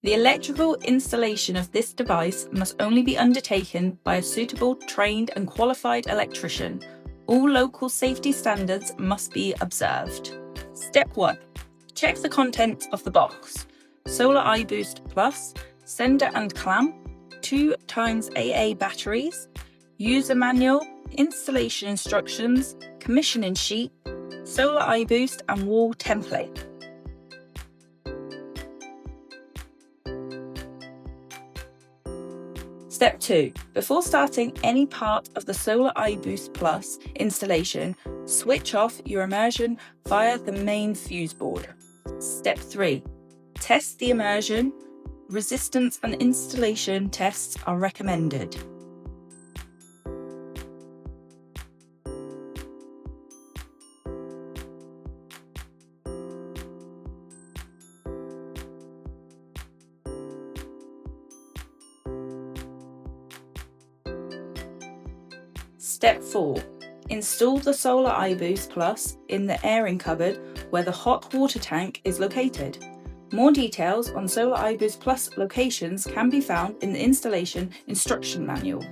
The electrical installation of this device must only be undertaken by a suitable, trained and qualified electrician. All local safety standards must be observed. Step 1. Check the contents of the box. Solar iBoost Plus, sender and clamp, 2x AA batteries, user manual, installation instructions, commissioning sheet, solar iBoost and wall template. Step 2. Before starting any part of the Solar iBoost Plus installation, switch off your immersion via the main fuse board. Step 3. Test the immersion. Resistance and installation tests are recommended. Step 4. Install the Solar iBoost Plus in the airing cupboard where the hot water tank is located. More details on Solar iBoost Plus locations can be found in the installation instruction manual.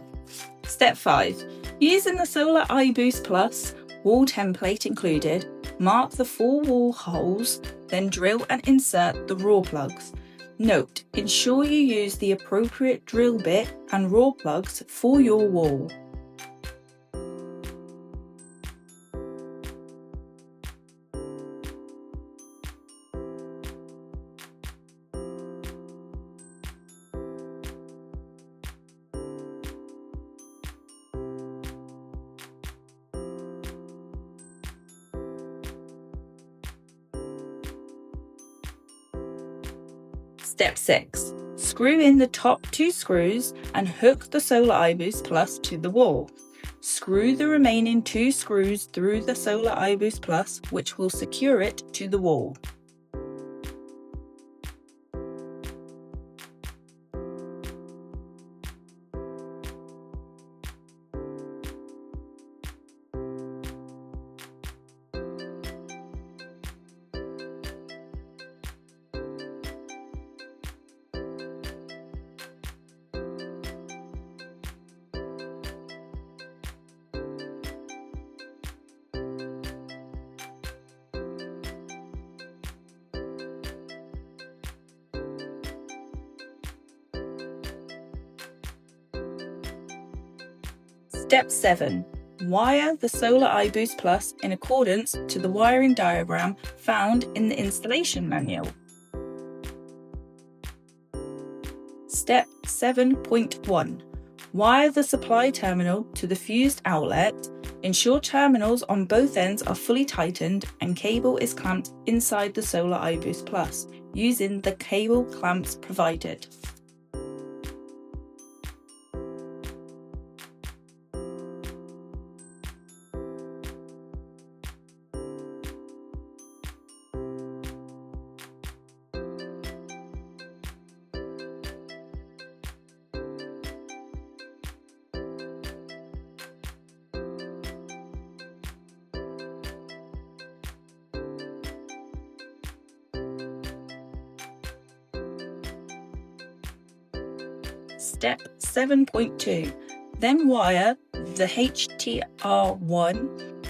Step 5. Using the Solar iBoost Plus wall template included, mark the 4 wall holes, then drill and insert the raw plugs. Note, ensure you use the appropriate drill bit and raw plugs for your wall. Step 6. Screw in the top 2 screws and hook the Solar iBoost Plus to the wall. Screw the remaining 2 screws through the Solar iBoost Plus, which will secure it to the wall. Step 7. Wire the Solar iBoost Plus in accordance to the wiring diagram found in the installation manual. Step 7.1. Wire the supply terminal to the fused outlet. Ensure terminals on both ends are fully tightened and cable is clamped inside the Solar iBoost Plus using the cable clamps provided. Step 7.2. Then wire the HTR1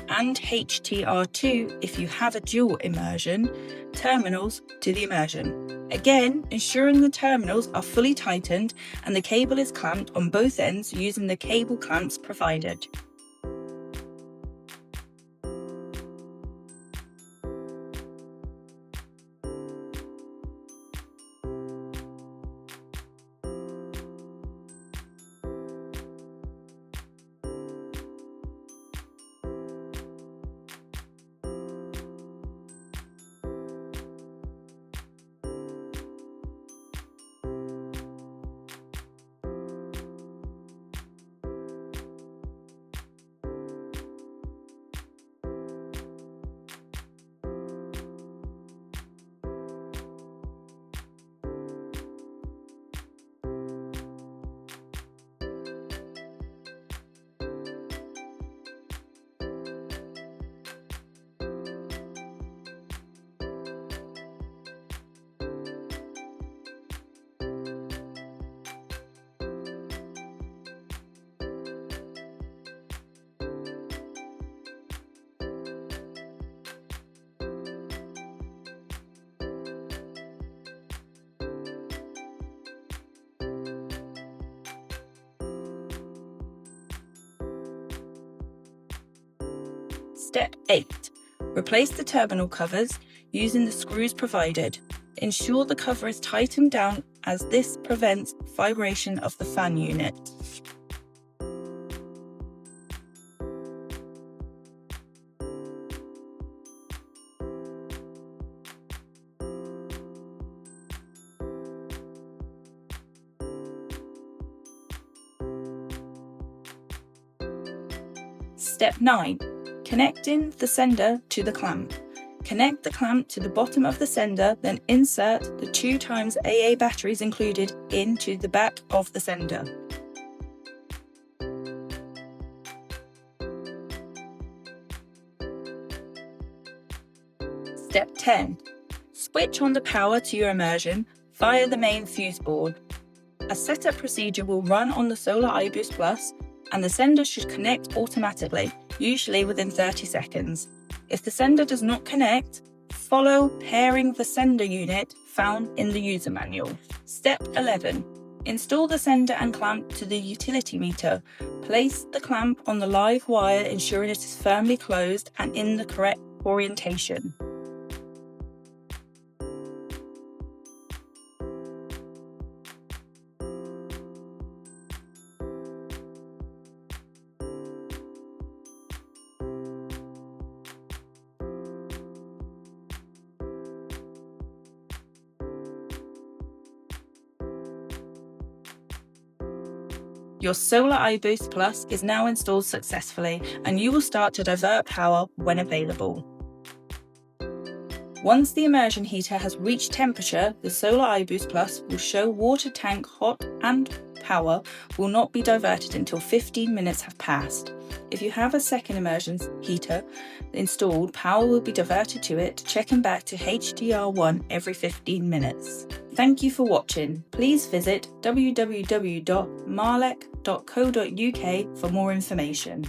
and HTR2 if you have a dual immersion terminals to the immersion. Again, ensuring the terminals are fully tightened and the cable is clamped on both ends using the cable clamps provided. Step 8. Replace the terminal covers using the screws provided. Ensure the cover is tightened down as this prevents vibration of the fan unit. Step 9. Connecting the sender to the clamp. Connect the clamp to the bottom of the sender, then insert the 2x AA batteries included into the back of the sender. Step 10. Switch on the power to your immersion via the main fuse board. A setup procedure will run on the Solar iBoost Plus, and the sender should connect automatically, usually within 30 seconds. If the sender does not connect, follow pairing the sender unit found in the user manual. Step 11. Install the sender and clamp to the utility meter. Place the clamp on the live wire, ensuring it is firmly closed and in the correct orientation. Your Solar iBoost Plus is now installed successfully, and you will start to divert power when available. Once the immersion heater has reached temperature, the Solar iBoost Plus will show water tank hot and power will not be diverted until 15 minutes have passed. If you have a second immersion heater installed, power will be diverted to it, checking back to HDR1 every 15 minutes. Thank you for watching. Please visit www.marlec.co.uk for more information.